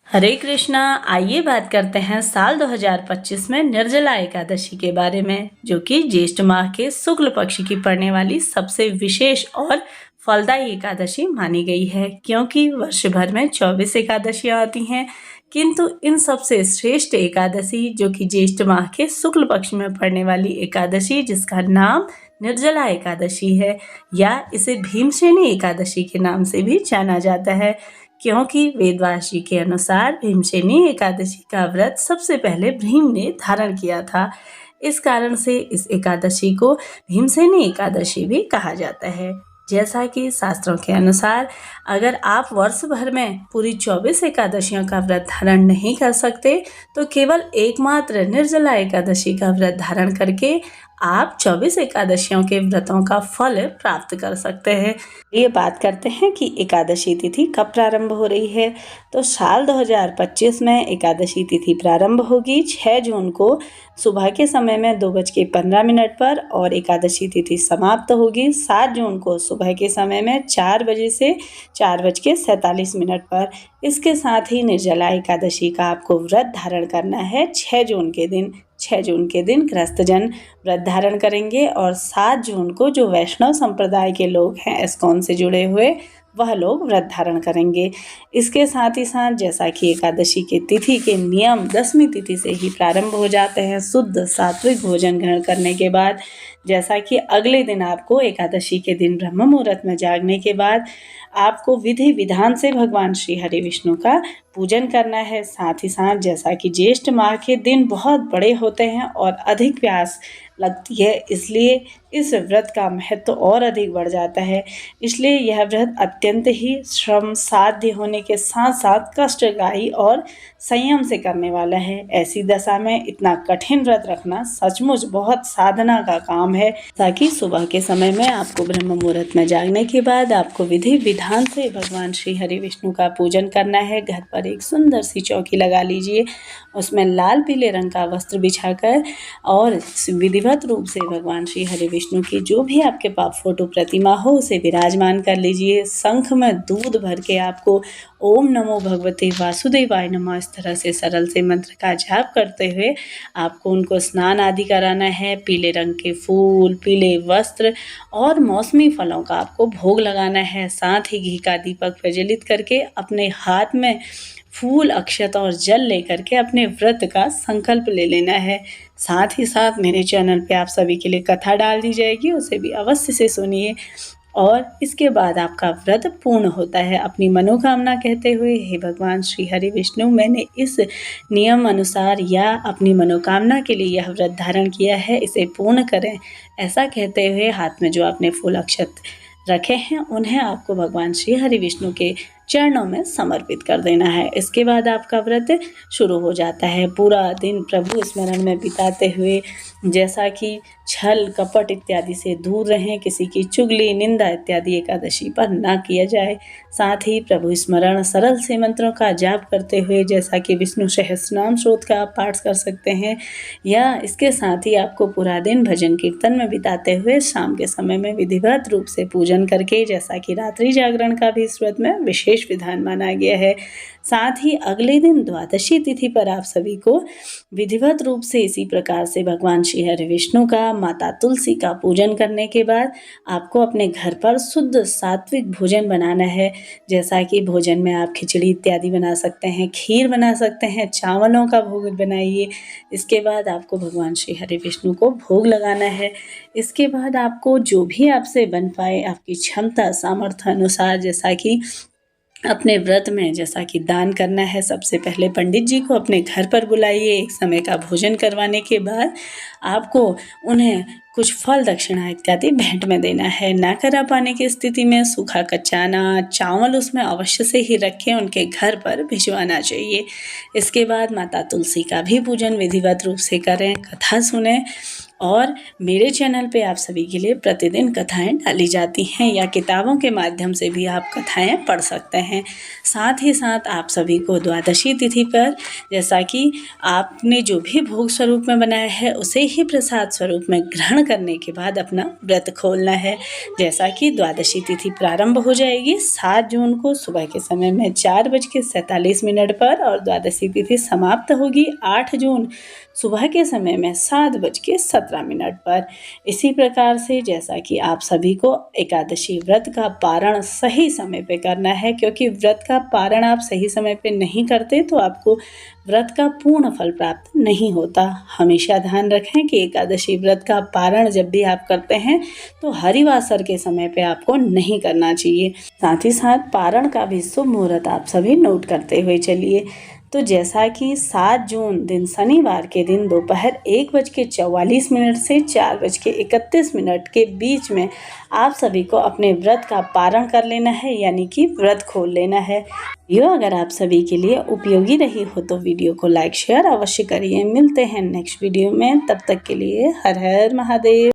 हरे कृष्णा। आइए बात करते हैं साल 2025 में निर्जला एकादशी के बारे में, जो कि ज्येष्ठ माह के शुक्ल पक्ष की पड़ने वाली सबसे विशेष और फलदायी एकादशी मानी गई है। क्योंकि वर्ष भर में 24 एकादशियां आती हैं, किंतु इन सबसे श्रेष्ठ एकादशी जो कि ज्येष्ठ माह के शुक्ल पक्ष में पड़ने वाली एकादशी, जिसका नाम निर्जला एकादशी है या इसे भीमसेनी एकादशी के नाम से भी जाना जाता है, क्योंकि वेदव्यास जी के अनुसार भीमसेनी एकादशी का व्रत सबसे पहले भीम ने धारण किया था। इस कारण से इस एकादशी को भीमसेनी एकादशी भी कहा जाता है। जैसा कि शास्त्रों के अनुसार अगर आप वर्ष भर में पूरी 24 एकादशियों का व्रत धारण नहीं कर सकते, तो केवल एकमात्र निर्जला एकादशी का व्रत धारण करके आप 24 एकादशियों के व्रतों का फल प्राप्त कर सकते हैं। ये बात करते हैं कि एकादशी तिथि कब प्रारंभ हो रही है। तो साल 2025 में एकादशी तिथि प्रारंभ होगी 6 जून को सुबह के समय में 2:15 पर, और एकादशी तिथि समाप्त होगी 7 जून को सुबह के समय में 4 बजे से 4:47 पर। इसके साथ ही निर्जला एकादशी का आपको व्रत धारण करना है 6 जून के दिन। 6 जून के दिन गृहस्थजन व्रत धारण करेंगे, और 7 जून को जो वैष्णव संप्रदाय के लोग हैं इस्कॉन से जुड़े हुए, वह लोग व्रत धारण करेंगे। इसके साथ ही साथ जैसा कि एकादशी के तिथि के नियम 10वीं तिथि से ही प्रारंभ हो जाते हैं शुद्ध सात्विक भोजन ग्रहण करने के बाद। जैसा कि अगले दिन आपको एकादशी के दिन ब्रह्म मुहूर्त में जागने के बाद आपको विधि विधान से भगवान श्री हरि विष्णु का पूजन करना है। साथ ही साथ जैसा कि ज्येष्ठ माह के दिन बहुत बड़े होते हैं और अधिक प्यास लगती है, इसलिए इस व्रत का महत्व और अधिक बढ़ जाता है। इसलिए यह व्रत अत्यंत ही श्रम साध्य होने के साथ साथ कष्टदायी और संयम से करने वाला है। ऐसी दशा में इतना कठिन व्रत रखना सचमुच बहुत साधना का काम है। ताकि सुबह के समय में आपको ब्रह्म मुहूर्त में जागने के बाद आपको विधि विधान से भगवान श्री हरि विष्णु का पूजन करना है। घर पर एक सुंदर सी चौकी लगा लीजिए, उसमें लाल पीले रंग का वस्त्र बिछाकर और विधिवत रूप से भगवान श्री हरि विष्णु की जो भी आपके पास फोटो प्रतिमा हो उसे विराजमान कर लीजिए। शंख में दूध भर के आपको ओम नमो भगवते वासुदेवाय नमः इस तरह से सरल से मंत्र का जाप करते हुए आपको उनको स्नान आदि कराना है। पीले रंग के फूल, पीले वस्त्र और मौसमी फलों का आपको भोग लगाना है। साथ ही घी का दीपक प्रज्वलित करके अपने हाथ में फूल, अक्षत और जल लेकर के अपने व्रत का संकल्प ले लेना है। साथ ही साथ मेरे चैनल पे आप सभी के लिए कथा डाल दी जाएगी, उसे भी अवश्य से सुनिए, और इसके बाद आपका व्रत पूर्ण होता है। अपनी मनोकामना कहते हुए, हे भगवान श्री हरि विष्णु, मैंने इस नियम अनुसार या अपनी मनोकामना के लिए यह व्रत धारण किया है, इसे पूर्ण करें। ऐसा कहते हुए हाथ में जो आपने फूल अक्षत रखे हैं उन्हें आपको भगवान श्री हरि विष्णु के चरणों में समर्पित कर देना है। इसके बाद आपका व्रत शुरू हो जाता है। पूरा दिन प्रभु स्मरण में बिताते हुए, जैसा कि छल कपट इत्यादि से दूर रहें, किसी की चुगली निंदा इत्यादि एकादशी पर ना किया जाए। साथ ही प्रभु स्मरण सरल से मंत्रों का जाप करते हुए, जैसा कि विष्णु सहस्रनाम स्तोत्र का आप पाठ कर सकते हैं, या इसके साथ ही आपको पूरा दिन भजन कीर्तन में बिताते हुए शाम के समय में विधिवत रूप से पूजन करके, जैसा कि रात्रि जागरण का भी इस व्रत में विशेष विधान माना गया है। साथ ही अगले दिन द्वादशी तिथि पर आप सभी को विधिवत रूप से इसी प्रकार से भगवान श्री हरि विष्णु का, माता तुलसी का पूजन करने के बाद आपको अपने घर पर शुद्ध सात्विक भोजन बनाना है। जैसा कि भोजन में आप खिचड़ी इत्यादि बना सकते हैं, खीर बना सकते हैं, चावलों का भोग बनाइए। इसके बाद आपको भगवान श्री हरि विष्णु को भोग लगाना है। इसके बाद आपको जो भी आपसे बन पाए, आपकी क्षमता सामर्थ्य अनुसार, जैसा कि अपने व्रत में जैसा कि दान करना है, सबसे पहले पंडित जी को अपने घर पर बुलाइए। एक समय का भोजन करवाने के बाद आपको उन्हें कुछ फल दक्षिणा इत्यादि भेंट में देना है। ना करा पाने की स्थिति में सूखा कच्चा अनाज, चावल उसमें अवश्य से ही रखें, उनके घर पर भिजवाना चाहिए। इसके बाद माता तुलसी का भी पूजन विधिवत रूप से करें, कथा सुने, और मेरे चैनल पे आप सभी के लिए प्रतिदिन कथाएं डाली जाती हैं या किताबों के माध्यम से भी आप कथाएं पढ़ सकते हैं। साथ ही साथ आप सभी को द्वादशी तिथि पर जैसा कि आपने जो भी भोग स्वरूप में बनाया है उसे ही प्रसाद स्वरूप में ग्रहण करने के बाद अपना व्रत खोलना है। जैसा कि द्वादशी तिथि प्रारंभ हो जाएगी 7 जून को सुबह के समय में 4:47 पर और द्वादशी तिथि समाप्त होगी 8 जून सुबह के समय में 7:17 पर। इसी प्रकार से जैसा कि आप सभी को एकादशी व्रत का पारण सही समय पे करना है, क्योंकि व्रत का पारण आप सही समय पे नहीं करते तो आपको व्रत का पूर्ण फल प्राप्त नहीं होता। हमेशा ध्यान रखें कि एकादशी व्रत का पारण जब भी आप करते हैं तो हरिवासर के समय पे आपको नहीं करना चाहिए। साथ ही साथ पारण का भी शुभ मुहूर्त आप सभी नोट करते हुए चलिए। तो जैसा कि 7 जून दिन शनिवार के दिन दोपहर 1:44 से 4:31 के बीच में आप सभी को अपने व्रत का पारण कर लेना है, यानी कि व्रत खोल लेना है। वीडियो अगर आप सभी के लिए उपयोगी रही हो तो वीडियो को लाइक शेयर अवश्य करिए। मिलते हैं नेक्स्ट वीडियो में, तब तक के लिए हर हर महादेव।